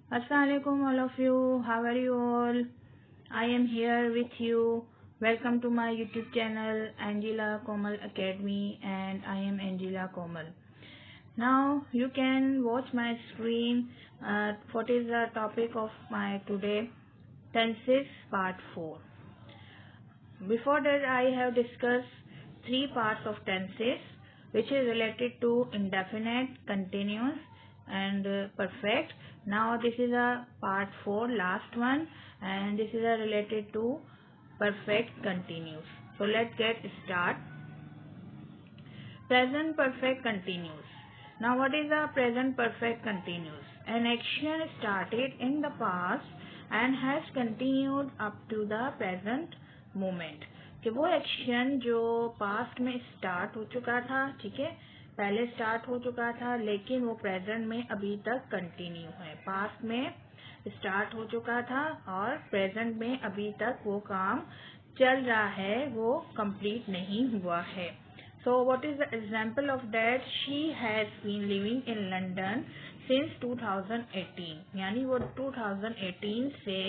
Assalamualaikum all of you. How are you all? I am here with you. Welcome to my YouTube channel Angela Komal Academy, and I am Angela Komal. Now you can watch my screen. What is the topic of my today? Tenses part 4. Before that I have discussed three parts of tenses, which is related to indefinite, continuous and perfect. Now this is a part 4, last one, and this is related to perfect continuous. So let's get start. Present perfect continuous. Now what is the present perfect continuous? An action started in the past and has continued up to the present moment. कि वो action जो past में start हो चुका था, ठीक है, पहले स्टार्ट हो चुका था, लेकिन वो प्रेजेंट में अभी तक कंटिन्यू है. पास्ट में स्टार्ट हो चुका था और प्रेजेंट में अभी तक वो काम चल रहा है, वो कंप्लीट नहीं हुआ है. So what is the example of that? She has been living in London since 2018. यानी वो 2018 से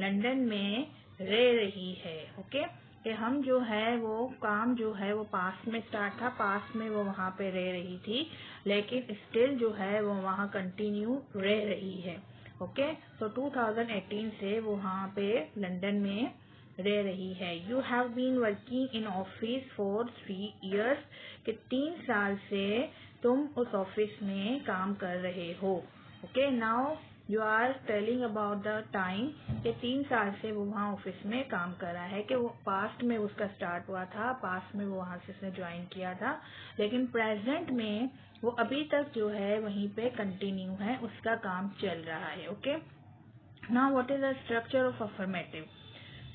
लंदन में रह रही है. ओके, कि हम जो है वो काम जो है वो पास्ट में स्टार्ट था, पास्ट में वो वहाँ पे रह रही थी, लेकिन स्टिल जो है वो वहाँ कंटिन्यू रह रही है. ओके, तो 2018 से वो वहाँ पे लंदन में रह रही है. You have been working in office for 3 years, कि 3 साल से तुम उस ऑफिस में काम कर रहे हो. Okay, now you are telling about the time, कि 3 साल से वो वहाँ ऑफिस में काम कर रहा है, कि वो पास्ट में उसका स्टार्ट हुआ था, पास्ट में वो वहाँ से उसने ज्वाइन किया था, लेकिन प्रेजेंट में वो अभी तक जो है वहीं पे कंटिन्यू है, उसका काम चल रहा है. Okay, now what is the structure of affirmative?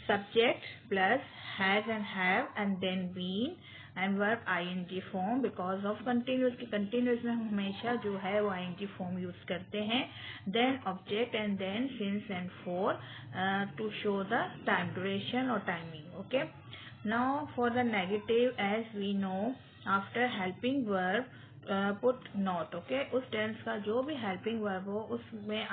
Subject plus has and then been and verb ing form because of continuous. की continuous में हम हमेशा जो है वो ing form use करते हैं. Then object and then since and for to show the time duration or timing. Okay. Now for the negative, as we know, after helping verb put not. Okay, उस tense का जो भी helping verb हो उसमें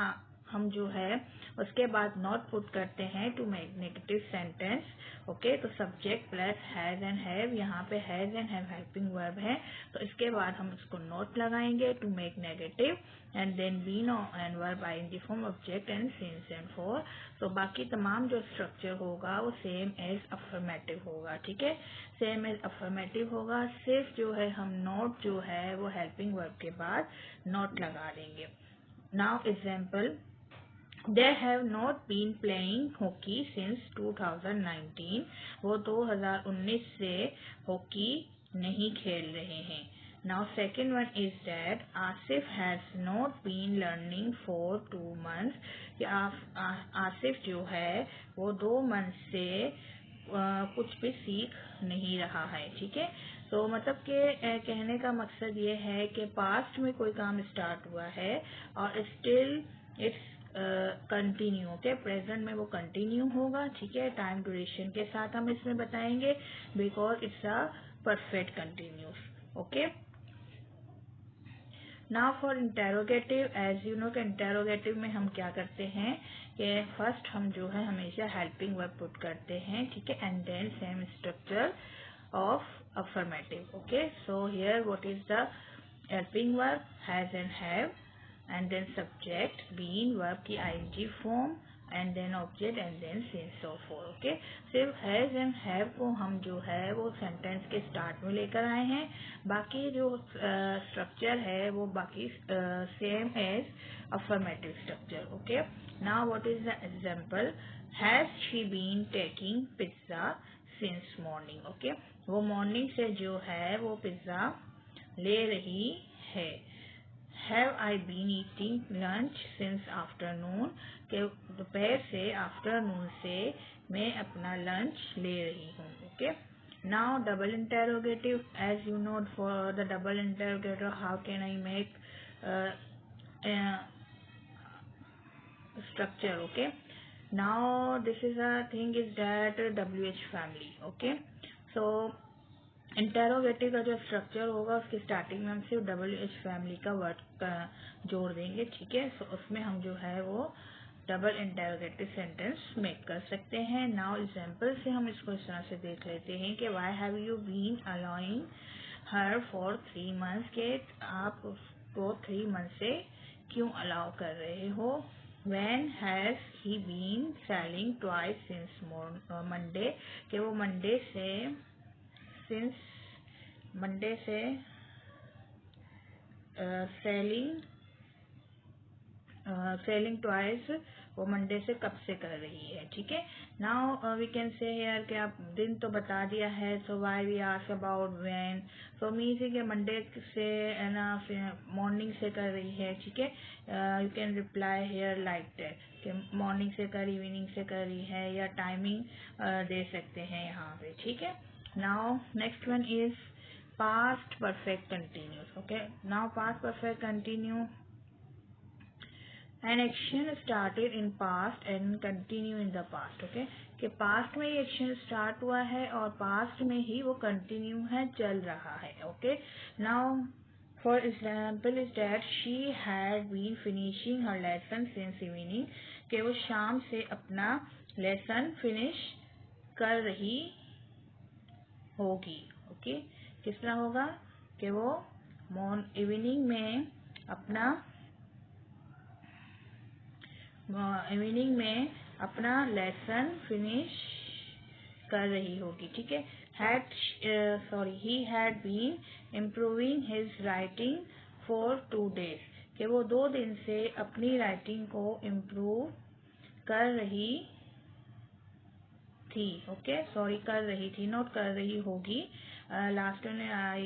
हम जो है उसके बाद नॉट पुट करते हैं to make negative sentence. Okay, तो subject plus has and have, यहाँ पे has and have helping verb है, तो इसके बाद हम इसको नॉट लगाएंगे to make negative, and then been and verb ING form object and since and for. तो बाकी तमाम जो स्ट्रक्चर होगा वो सेम एज अफर्मेटिव होगा. ठीक है, सेम एज अफर्मेटिव होगा, सिर्फ जो है हम नॉट जो है वो हेल्पिंग वर्ब के बाद नॉट लगा देंगे. Now example, They have not been playing hockey since 2019. वो 2019 से हॉकी नहीं खेल रहे हैं. Now second one is that Asif has not been learning for 2 months. कि आसिफ जो है वो 2 मंथ से कुछ भी सीख नहीं रहा है. ठीक है, तो मतलब कि कहने का मकसद ये है कि पास्ट में कोई काम स्टार्ट हुआ है और still it's continue. Okay, present में वो कंटिन्यू होगा. ठीक है, टाइम ड्यूरेशन के साथ हम इसमें बताएंगे, because it's a perfect continuous. Okay, now for interrogative, as you know कि इंटेरोगेटिव में हम क्या करते हैं कि फर्स्ट हम जो है हमेशा हेल्पिंग वर्ब पुट करते हैं. ठीक है, and then same structure of affirmative. Okay, so here what is the helping verb? Has and have, and then subject being verb की ing form, and then object and then since or for. Okay, सिर्फ has and have को हम जो है वो sentence के start में लेकर आए हैं. बाकी जो स्ट्रक्चर है वो बाकी same as affirmative structure. Okay, now what is the example? Has she been taking pizza since morning. Okay, वो मॉर्निंग से जो है वो पिज्जा ले रही है. Have I been eating lunch since afternoon? के दोपहर से, आफ्टरनून से मैं अपना लंच ले रही हूँ. Okay, now double interrogative, as you know for the double interrogative how can I make structure. Okay, now this is a thing is that WH family. Okay, so interrogative का जो structure होगा उसके starting में हम सिर्फ WH family का word जोड़ देंगे, ठीक है। सो उसमें हम जो है वो डबल इंटेरोगेटिव सेंटेंस मेक कर सकते हैं। नाउ एग्जाम्पल से हम इसको इस तरह से देख लेते हैं कि why have you been allowing her for 3 months, के आप उसको 3 months से क्यों अलाउ कर रहे हो। When has he been selling twice since Monday, कि वो मंडे से सेलिंग ट्वाइस वो मंडे से कब से कर रही है, ठीक है। Now we can say here कि आप दिन तो बता दिया है, so why we ask about when, so means कि मंडे से ना मॉर्निंग से कर रही है, ठीक है। You can reply here like that कि मॉर्निंग से कर, इवनिंग से कर रही है, या टाइमिंग दे सकते हैं यहाँ पे, ठीक है। Now next one is past perfect continuous. Okay, now past perfect continue, an action started in past and continue in the past. Okay, कि past में ये action start हुआ है और past में ही वो continue है, चल रहा है. Okay, now for example is that she had been finishing her lesson since evening, कि वो शाम से अपना lesson finish कर रही होगी. Okay, किस तरह होगा कि वो इवनिंग में अपना लेसन फिनिश कर रही होगी, ठीक है। He had been improving his writing for 2 days, कि वो 2 दिन से अपनी राइटिंग को इम्प्रूव कर रही थी। ओके, सॉरी, कर रही थी, नोट कर रही होगी। लास्ट में I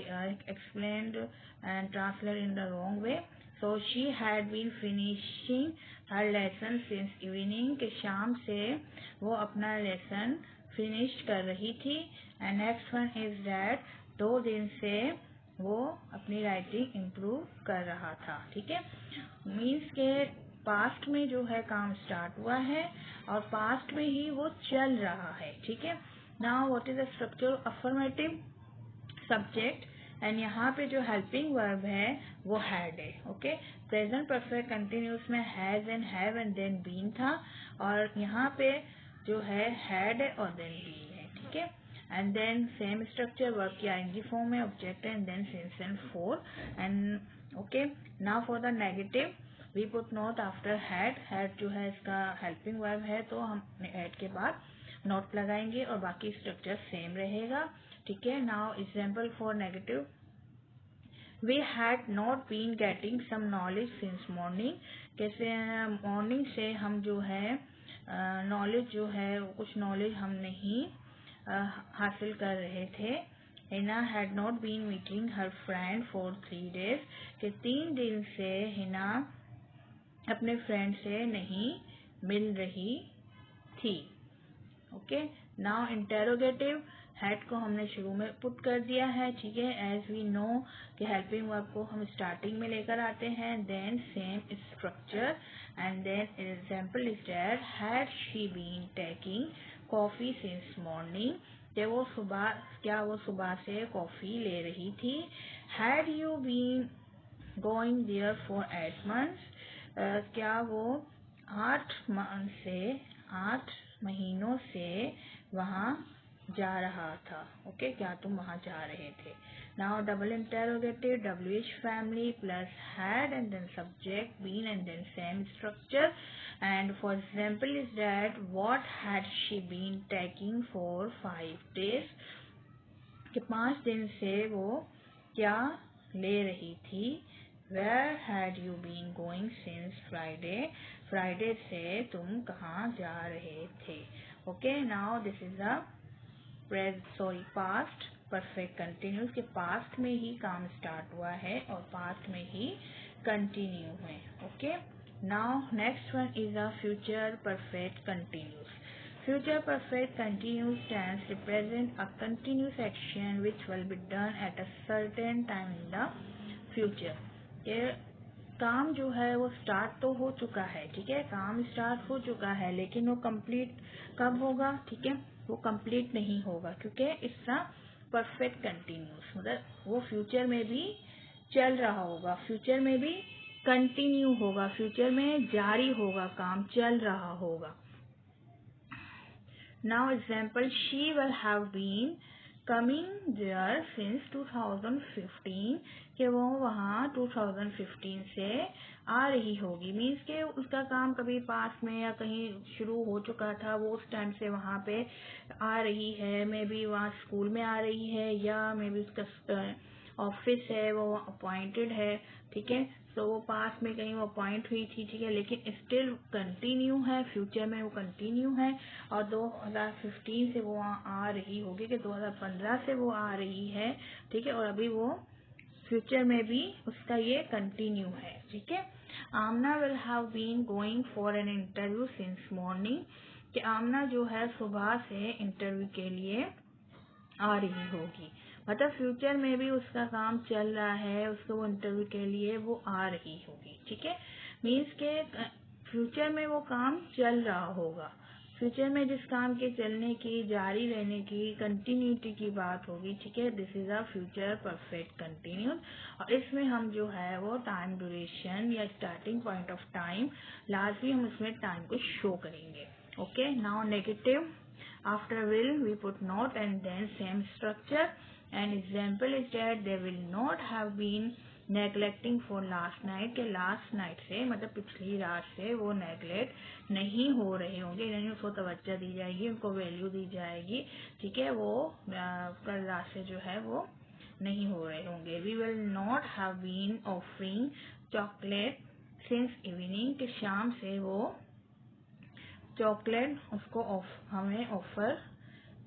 explained and translate in the wrong way. So she had been finishing her lesson since evening, के शाम से वो अपना लेसन फिनिश कर रही थी। And next one is that 2 दिन से वो अपनी राइटिंग इम्प्रूव कर रहा था, ठीक है। मीन्स के पास्ट में जो है काम स्टार्ट हुआ है और पास्ट में ही वो चल रहा है, ठीक है। Now what is the structure, affirmative subject, and यहाँ पे जो हेल्पिंग वर्ब है वो हैड है। ओके, प्रेजेंट परफेक्ट कंटिन्यूस में has and have and then been था, और यहाँ पे जो है हैड और देन बीन है, ठीक है। And then same structure, verb की आईएनजी फॉर्म में object and then since and for. And okay, now for the negative we put not after had. Had जो है इसका हेल्पिंग वर्ब है, तो हम हैड के बाद नोट लगाएंगे और बाकी स्ट्रक्चर सेम रहेगा, ठीक है। Now example for negative, we had not been getting some knowledge since morning, कैसे मॉर्निंग से हम जो है नॉलेज जो है कुछ नॉलेज हम नहीं हासिल कर रहे थे। Hina had not been meeting her friend for 3 days, कि 3 दिन से हिना अपने फ्रेंड से नहीं मिल रही थी। ओके, नाउ इंटेरोगेटिव, हैड को हमने शुरू में पुट कर दिया है, ठीक है। एज वी नो कि हेल्पिंग वर्ब को हम स्टार्टिंग में लेकर आते हैं, then same structure, and then example is that had she been taking coffee since morning, कि वो सुबह से कॉफी ले रही थी। Had you been going there for 8 months, क्या वो 8 महीनों से वहाँ जा रहा था। ओके, क्या तुम वहाँ जा रहे थे। Now double interrogative, WH family plus had and then subject been and then same structure, and for example is that what had she been taking for 5 days, कि 5 दिन से वो क्या ले रही थी। Where had you been going since Friday, Friday से तुम कहाँ जा रहे थे। Okay, now this is the past perfect continuous, के पास्ट में ही काम स्टार्ट हुआ है और पास्ट में ही कंटिन्यू है। Okay, now next one is the future perfect continuous. Future perfect continuous tense represent a continuous action which will be done at a certain time in the future. ये काम जो है वो स्टार्ट तो हो चुका है, ठीक है, काम स्टार्ट हो चुका है, लेकिन वो कंप्लीट कब होगा, ठीक है, वो कंप्लीट नहीं होगा, क्योंकि इसका परफेक्ट कंटिन्यूस, मतलब वो फ्यूचर में भी चल रहा होगा, फ्यूचर में भी कंटिन्यू होगा, फ्यूचर में जारी होगा, काम चल रहा होगा. Now example, she will have been coming there since 2015, कि वो वहाँ 2015 से आ रही होगी. मीन्स के उसका काम कभी पास में या कहीं शुरू हो चुका था, वो उस टाइम से वहाँ पे आ रही है. मे बी वहाँ स्कूल में आ रही है, या मे बी उसका ऑफिस है वो अपॉइंटेड है. ठीक है, तो वो पास में कहीं वो अपॉइंट हुई थी. ठीक है, लेकिन स्टिल कंटिन्यू है, फ्यूचर में वो कंटिन्यू है. और 2015 से वो वहाँ आ रही होगी, कि 2015 से वो आ रही है. ठीक है, और अभी वो फ्यूचर में भी उसका ये कंटिन्यू है. ठीक है. Amna will have been going for an interview since morning, कि आमना जो है सुबह से इंटरव्यू के लिए आ रही होगी. मतलब फ्यूचर में भी उसका काम चल रहा है, उसको वो इंटरव्यू के लिए वो आ रही होगी. ठीक है, मीन्स के फ्यूचर में वो काम चल रहा होगा. फ्यूचर में जिस काम के चलने की, जारी रहने की, कंटिन्यूटी की बात होगी. ठीक है, this is a future perfect continuous. और इसमें हम जो है वो टाइम ड्यूरेशन या स्टार्टिंग पॉइंट ऑफ टाइम लाजमी हम उसमें टाइम को शो करेंगे. Okay, now negative. After will we put not and then same structure. An example is that they will not have been neglecting for last night, के last night से मतलब पिछली रात से वो neglect नहीं हो रहे होंगे, यानी उसको तवज्जो दी जाएगी, उनको वैल्यू दी जाएगी. ठीक है, वो कल रात से जो है वो नहीं हो रहे होंगे. We will not have been offering chocolate since evening, कि शाम से वो चॉकलेट उसको हमें ऑफर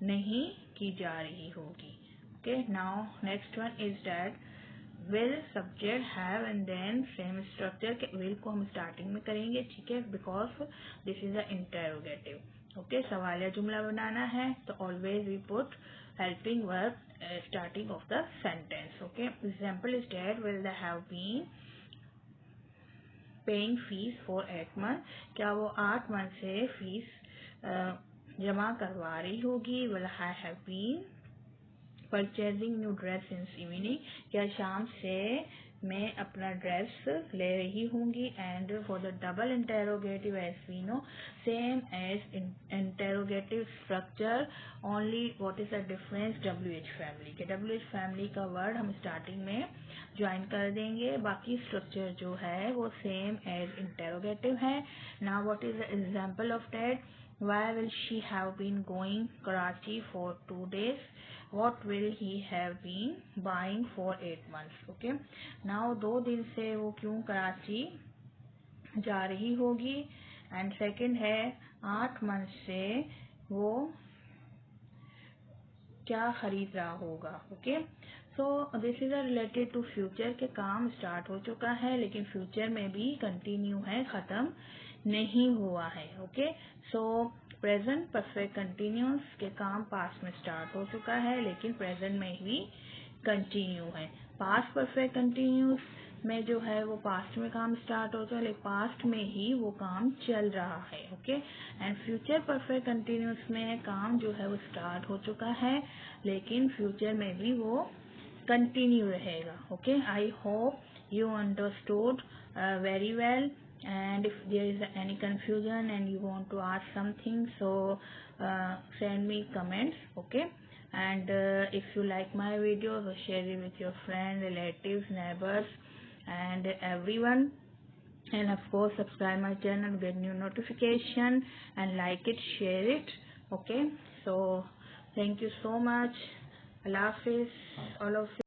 नहीं की जा रही होगी. Okay, now next one is that will subject have and then same structure, के विल को हम स्टार्टिंग में करेंगे. ठीक है, because this is a interrogative. Okay, सवाल या जुमला बनाना है तो always we put helping verb starting of the sentence. Okay, example is that will they have been paying fees for 8 month, क्या वो 8 मंथ से फीस जमा करवा रही होगी. Will I have been purchasing new dress since evening, क्या शाम से मैं अपना ड्रेस ले रही होंगी. And for the double interrogative as we know, same as interrogative structure, only what is the difference, WH family, के WH फैमिली का वर्ड हम स्टार्टिंग में ज्वाइन कर देंगे, बाकी स्ट्रक्चर जो है वो सेम एज इंटेरोगेटिव है. Now what is the example of that, why will she have been going Karachi for 2 days, what will he have been buying for 8 months. okay, now 2 दिन से वो क्यों कराची जा रही होगी. एंड सेकंड है 8 मंथ से वो क्या खरीद रहा होगा. Okay, so this is related to future, के काम स्टार्ट हो चुका है लेकिन फ्यूचर में भी कंटिन्यू है, खत्म नहीं हुआ है. ओके, सो प्रेजेंट परफेक्ट कंटिन्यूस, के काम पास्ट में स्टार्ट हो चुका है लेकिन प्रेजेंट में भी कंटिन्यू है. पास्ट परफेक्ट कंटिन्यूस में जो है वो पास्ट में काम स्टार्ट होता है लेकिन पास्ट में ही वो काम चल रहा है. Okay, and future perfect continuous में काम जो है वो स्टार्ट हो चुका है लेकिन फ्यूचर में भी वो कंटिन्यू रहेगा. Okay, I hope you understood very well, and if there is any confusion and you want to ask something, so send me comments. Okay, and if you like my videos, so share it with your friends, relatives, neighbors and everyone, and of course subscribe my channel, get new notification and like it, share it. Okay, so thank you so much. Allah Hafiz all of you.